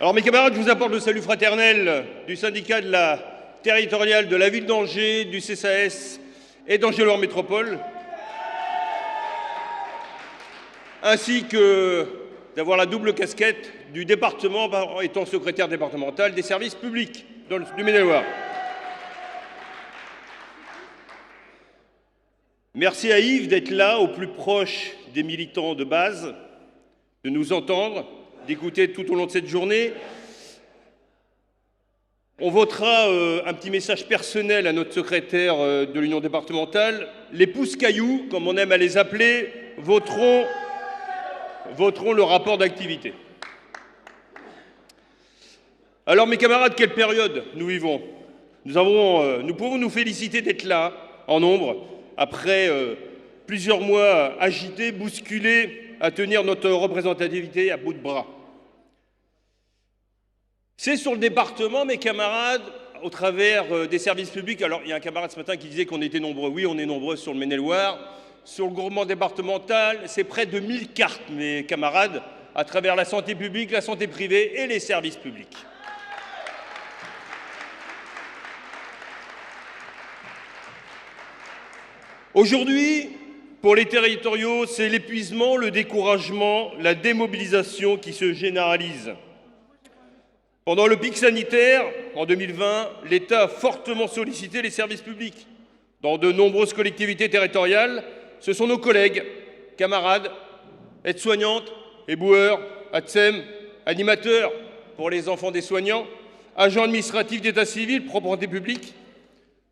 Alors mes camarades, je vous apporte le salut fraternel du syndicat de la territoriale de la ville d'Angers, du CSAS et d'Angers-Loire Métropole, ainsi que d'avoir la double casquette du département étant secrétaire départemental des services publics du Maine-et-Loire. Merci à Yves d'être là, au plus proche des militants de base, de nous entendre, d'écouter tout au long de cette journée. On votera un petit message personnel à notre secrétaire de l'Union départementale. Les pouces-cailloux, comme on aime à les appeler, voteront le rapport d'activité. Alors mes camarades, quelle période nous vivons? Nous pouvons nous féliciter d'être là, en nombre, après plusieurs mois agités, bousculés, à tenir notre représentativité à bout de bras. C'est sur le département, mes camarades, au travers des services publics. Alors, il y a un camarade ce matin qui disait qu'on était nombreux. Oui, on est nombreux sur le Maine-et-Loire. Sur le groupement départemental, c'est près de 1000 cartes, mes camarades, à travers la santé publique, la santé privée et les services publics. Aujourd'hui, pour les territoriaux, c'est l'épuisement, le découragement, la démobilisation qui se généralisent. Pendant le pic sanitaire, en 2020, l'État a fortement sollicité les services publics. Dans de nombreuses collectivités territoriales, ce sont nos collègues, camarades, aides-soignantes, éboueurs, ATSEM, animateurs pour les enfants des soignants, agents administratifs d'état civil, propreté publique,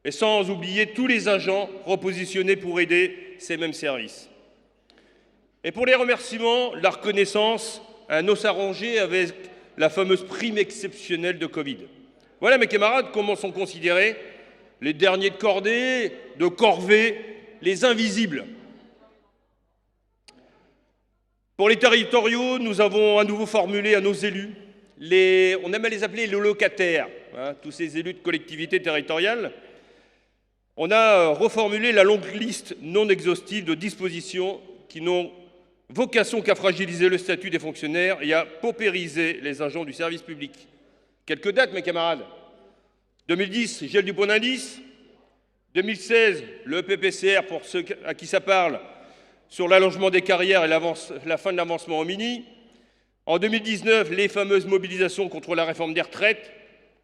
et sans oublier tous les agents repositionnés pour aider ces mêmes services. Et pour les remerciements, la reconnaissance, un os à ronger avec la fameuse prime exceptionnelle de Covid. Voilà, mes camarades, comment sont considérés les derniers de cordée, de corvée, les invisibles. Pour les territoriaux, nous avons à nouveau formulé à nos élus, on aime à les appeler les locataires, tous ces élus de collectivités territoriales. On a reformulé la longue liste non exhaustive de dispositions qui n'ont vocation qu'à fragiliser le statut des fonctionnaires et à paupériser les agents du service public. Quelques dates, mes camarades. 2010, gel du point d'indice. 2016, le PPCR, pour ceux à qui ça parle, sur l'allongement des carrières et la fin de l'avancement au mini. En 2019, les fameuses mobilisations contre la réforme des retraites.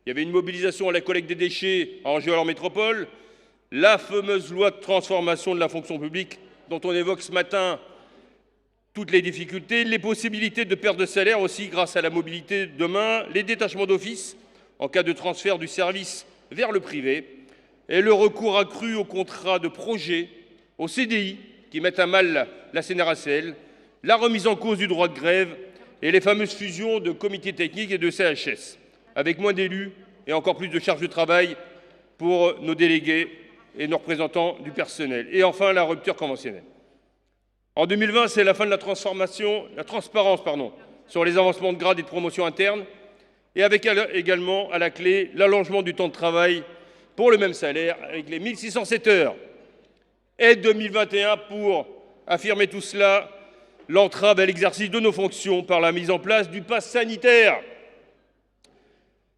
Il y avait une mobilisation à la collecte des déchets en Angers-Loire Métropole. La fameuse loi de transformation de la fonction publique dont on évoque ce matin toutes les difficultés, les possibilités de perte de salaire aussi grâce à la mobilité de demain, les détachements d'office en cas de transfert du service vers le privé et le recours accru aux contrats de projet, au CDI qui mettent à mal la CNRACL, la remise en cause du droit de grève et les fameuses fusions de comités techniques et de CHS, avec moins d'élus et encore plus de charges de travail pour nos délégués et nos représentants du personnel. Et enfin, la rupture conventionnelle. En 2020, c'est la fin de la transparence sur les avancements de grade et de promotion interne, et avec également à la clé l'allongement du temps de travail pour le même salaire, avec les 1607 heures. Et 2021, pour affirmer tout cela, l'entrave à l'exercice de nos fonctions par la mise en place du pass sanitaire.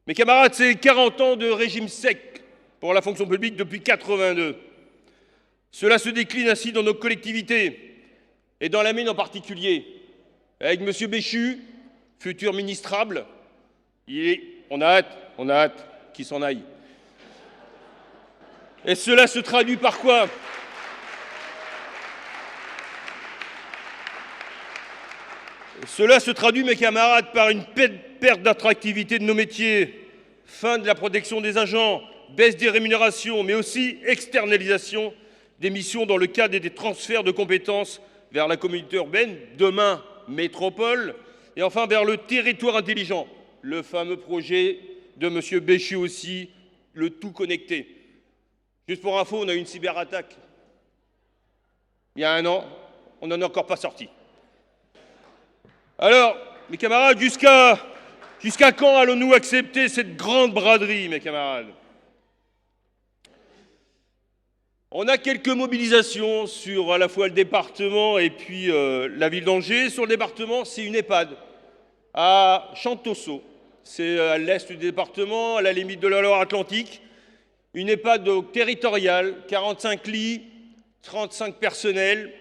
Mes camarades, c'est 40 ans de régime sec pour la fonction publique depuis 1982. Cela se décline ainsi dans nos collectivités, et dans la mienne en particulier, avec M. Béchu, futur ministrable. On a hâte qu'il s'en aille. Et cela se traduit par quoi? Cela se traduit, mes camarades, par une perte d'attractivité de nos métiers, fin de la protection des agents, baisse des rémunérations, mais aussi externalisation des missions dans le cadre des transferts de compétences vers la communauté urbaine, demain métropole, et enfin vers le territoire intelligent, le fameux projet de M. Béchu aussi, le tout connecté. Juste pour info, on a eu une cyberattaque il y a 1 an, on n'en est encore pas sorti. Alors, mes camarades, jusqu'à quand allons-nous accepter cette grande braderie, mes camarades? On a quelques mobilisations sur à la fois le département et puis la ville d'Angers. Sur le département, c'est une EHPAD à Chantosso. c'est à l'est du département, à la limite de la Loire-Atlantique. Une EHPAD donc territoriale, 45 lits, 35 personnels,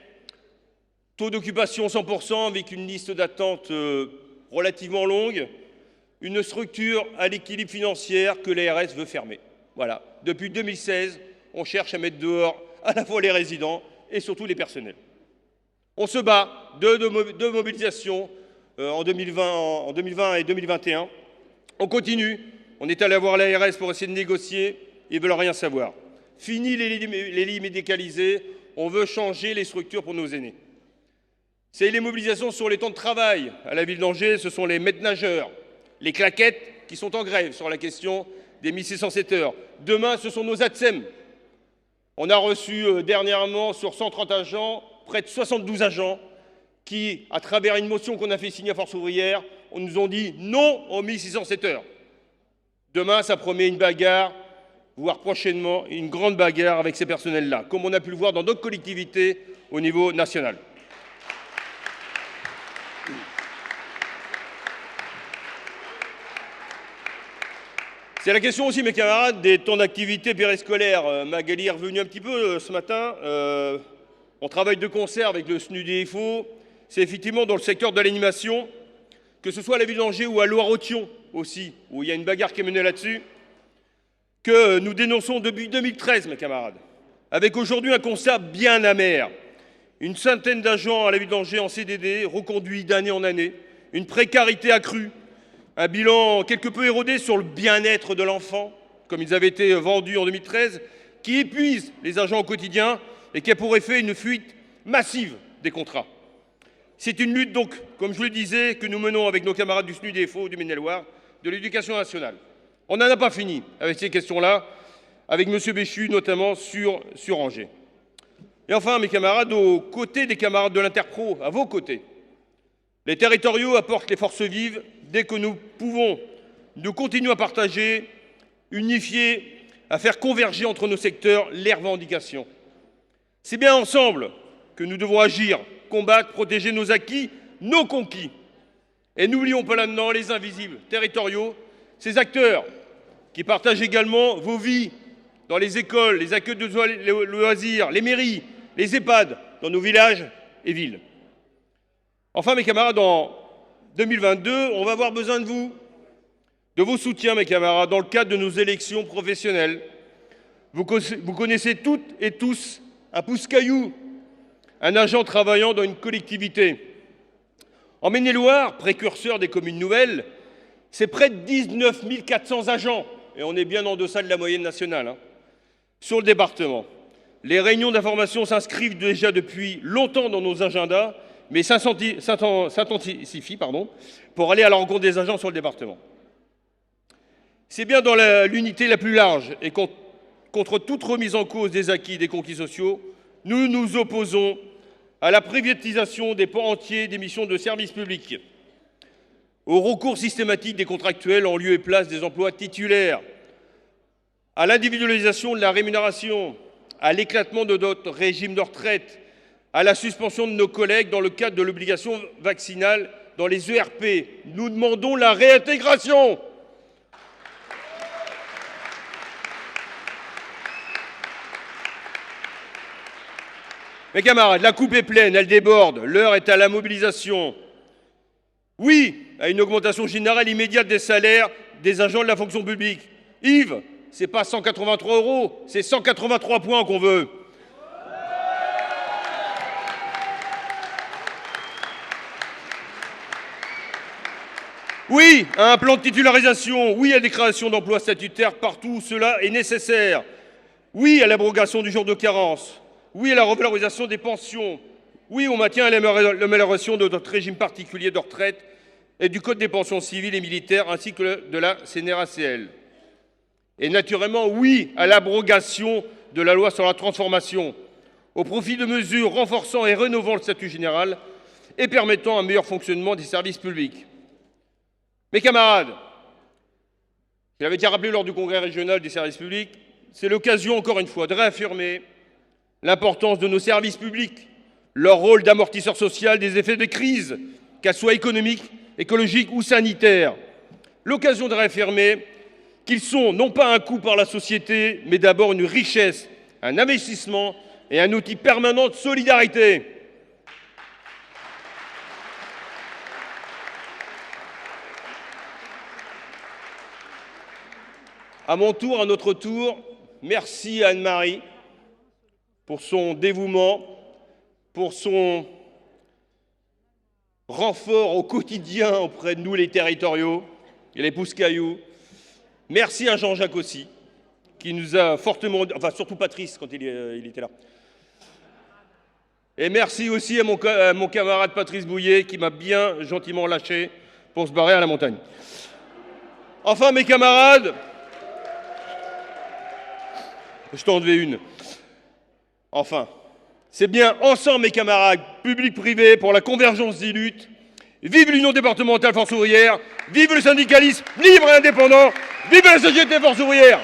taux d'occupation 100% avec une liste d'attente relativement longue, une structure à l'équilibre financier que l'ARS veut fermer. Voilà. Depuis 2016, on cherche à mettre dehors à la fois les résidents et surtout les personnels. On se bat, deux mobilisations en 2020 et 2021. On continue. On est allé voir l'ARS pour essayer de négocier. Ils ne veulent rien savoir. Fini les lits médicalisés. On veut changer les structures pour nos aînés. C'est les mobilisations sur les temps de travail. À la ville d'Angers, ce sont les maîtres nageurs, les claquettes qui sont en grève sur la question des 1607 heures. Demain, ce sont nos ATSEM. On a reçu dernièrement sur 130 agents, près de 72 agents qui, à travers une motion qu'on a fait signer à Force ouvrière, on nous ont dit non aux 1607 heures. Demain, ça promet une bagarre, voire prochainement une grande bagarre avec ces personnels-là, comme on a pu le voir dans d'autres collectivités au niveau national. C'est la question aussi, mes camarades, des temps d'activité périscolaire. Magali est revenue un petit peu ce matin. On travaille de concert avec le SNUDFO. C'est effectivement dans le secteur de l'animation, que ce soit à la ville d'Angers ou à Loire-Othion aussi, où il y a une bagarre qui est menée là-dessus, que nous dénonçons depuis 2013, mes camarades, avec aujourd'hui un constat bien amer. Une centaine d'agents à la ville d'Angers en CDD, reconduits d'année en année, une précarité accrue, un bilan quelque peu érodé sur le bien-être de l'enfant, comme ils avaient été vendus en 2013, qui épuise les agents au quotidien et qui a pour effet une fuite massive des contrats. C'est une lutte donc, comme je le disais, que nous menons avec nos camarades du SNUDFO, du Maine-et-Loire, de l'Éducation nationale. On n'en a pas fini avec ces questions-là, avec M. Béchu notamment sur Angers. Et enfin, mes camarades, aux côtés des camarades de l'Interpro, à vos côtés, les territoriaux apportent les forces vives dès que nous pouvons. Nous continuons à partager, unifier, à faire converger entre nos secteurs les revendications. C'est bien ensemble que nous devons agir, combattre, protéger nos acquis, nos conquis. Et n'oublions pas là-dedans les invisibles territoriaux, ces acteurs qui partagent également vos vies dans les écoles, les accueils de loisirs, les mairies, les EHPAD, dans nos villages et villes. Enfin, mes camarades, en 2022, on va avoir besoin de vos soutiens, mes camarades, dans le cadre de nos élections professionnelles. Vous connaissez toutes et tous un pousse-caillou, un agent travaillant dans une collectivité. En Maine-et-Loire, précurseur des communes nouvelles, c'est près de 19 400 agents, et on est bien en deçà de la moyenne nationale, sur le département. Les réunions d'information s'inscrivent déjà depuis longtemps dans nos agendas, mais s'intensifient pour aller à la rencontre des agents sur le département. C'est bien dans l'unité la plus large et contre toute remise en cause des acquis et des conquis sociaux, nous nous opposons à la privatisation des pans entiers des missions de service public, au recours systématique des contractuels en lieu et place des emplois titulaires, à l'individualisation de la rémunération, à l'éclatement de notre régime de retraite, à la suspension de nos collègues dans le cadre de l'obligation vaccinale dans les ERP. Nous demandons la réintégration. Mes camarades, la coupe est pleine, elle déborde, l'heure est à la mobilisation. Oui, à une augmentation générale immédiate des salaires des agents de la fonction publique. Yves, c'est pas 183 €, c'est 183 points qu'on veut. Oui, à un plan de titularisation, oui à des créations d'emplois statutaires partout où cela est nécessaire. Oui à l'abrogation du jour de carence. Oui à la revalorisation des pensions. Oui au maintien et à l'amélioration de notre régime particulier de retraite et du code des pensions civiles et militaires ainsi que de la CNRACL. Et naturellement, oui à l'abrogation de la loi sur la transformation au profit de mesures renforçant et rénovant le statut général et permettant un meilleur fonctionnement des services publics. Mes camarades, je l'avais déjà rappelé lors du congrès régional des services publics, c'est l'occasion encore une fois de réaffirmer l'importance de nos services publics, leur rôle d'amortisseur social des effets de crise, qu'elles soient économiques, écologiques ou sanitaires. l'occasion de réaffirmer qu'ils sont non pas un coût par la société, mais d'abord une richesse, un investissement et un outil permanent de solidarité. À mon tour, à notre tour, merci à Anne-Marie pour son dévouement, pour son renfort au quotidien auprès de nous les territoriaux et les pousse-cailloux. Merci à Jean-Jacques aussi, qui nous a fortement... Enfin, surtout Patrice, quand il était là. Et merci aussi à mon camarade Patrice Bouillet, qui m'a bien gentiment lâché pour se barrer à la montagne. Enfin, mes camarades... Je t'en devais une. Enfin, c'est bien ensemble, mes camarades, public-privé, pour la convergence des luttes. Vive l'Union départementale Force ouvrière, vive le syndicalisme libre et indépendant, vive la CGT Force ouvrière.